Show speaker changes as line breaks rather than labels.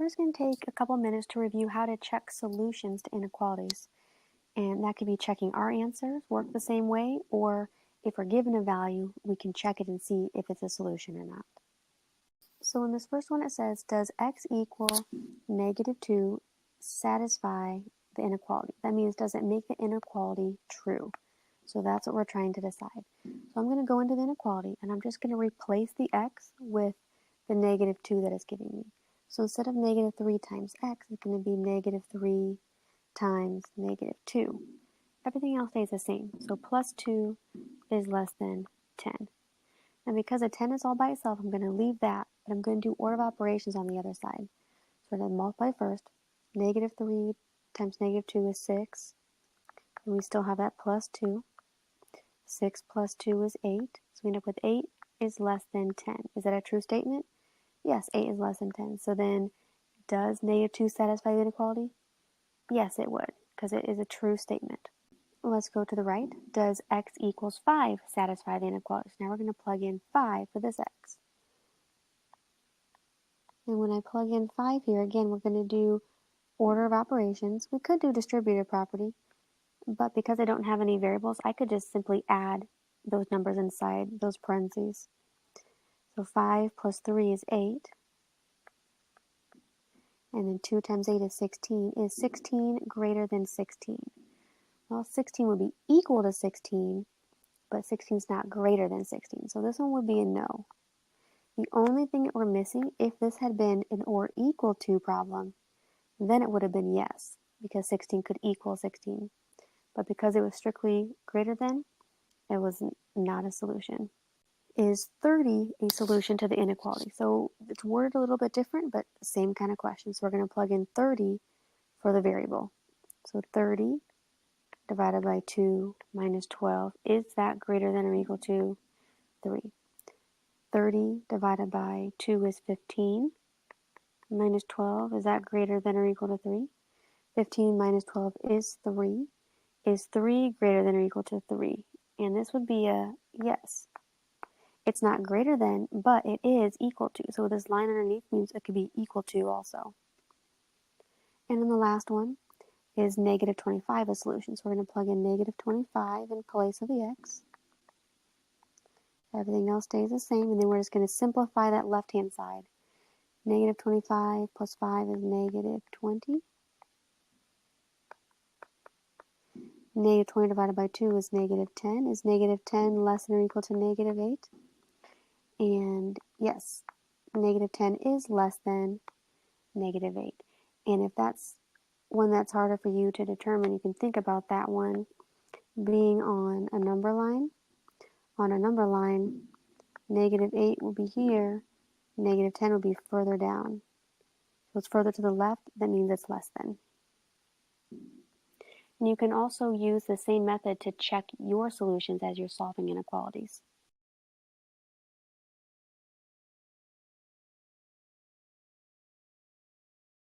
we're just going to take a couple minutes to review how to check solutions to inequalities. And that could be checking our answers work the same way, or if we're given a value, we can check it and see if it's a solution or not. So in this first one it says, does x equal -2 satisfy the inequality? That means, does it make the inequality true? So that's what we're trying to decide. So I'm going to go into the inequality and I'm just going to replace the x with the -2 that it's giving me. So instead of -3 times x, it's going to be -3 times -2. Everything else stays the same. So plus 2 is less than 10. And because a 10 is all by itself, I'm going to leave that, but I'm going to do order of operations on the other side. So we're going to multiply first. -3 times -2 is 6. And we still have that plus 2. 6 plus 2 is 8. So we end up with 8 is less than 10. Is that a true statement? Yes, 8 is less than 10. So then, does -2 satisfy the inequality? Yes, it would, because it is a true statement. Let's go to the right. Does x equals 5 satisfy the inequality? So now we're going to plug in 5 for this x. And when I plug in 5 here, again, we're going to do order of operations. We could do distributive property, but because I don't have any variables, I could just simply add those numbers inside those parentheses. So 5 plus 3 is 8. And then 2 times 8 is 16. Is 16 greater than 16? Well, 16 would be equal to 16, but 16 is not greater than 16. So this one would be a no. The only thing that we're missing, if this had been an or equal to problem, then it would have been yes, because 16 could equal 16. But because it was strictly greater than, it was not a solution. Is 30 a solution to the inequality? So it's worded a little bit different, but the same kind of question. So we're going to plug in 30 for the variable. So 30 divided by 2 minus 12, is that greater than or equal to 3? 30 divided by 2 is 15, minus 12, is that greater than or equal to 3? 15 minus 12 is 3. Is 3 greater than or equal to 3? And this would be a yes. It's not greater than, but it is equal to. So this line underneath means it could be equal to also. And then the last one is -25 a solution. So we're going to plug in -25 in place of the x. Everything else stays the same, and then we're just going to simplify that left-hand side. -25 plus 5 is -20. -20 divided by 2 is -10. Is -10 less than or equal to -8? And yes, -10 is less than -8. And if that's one that's harder for you to determine, you can think about that one being on a number line. On a number line, -8 will be here, -10 will be further down. So it's further to the left, that means it's less than. And you can also use the same method to check your solutions as you're solving inequalities.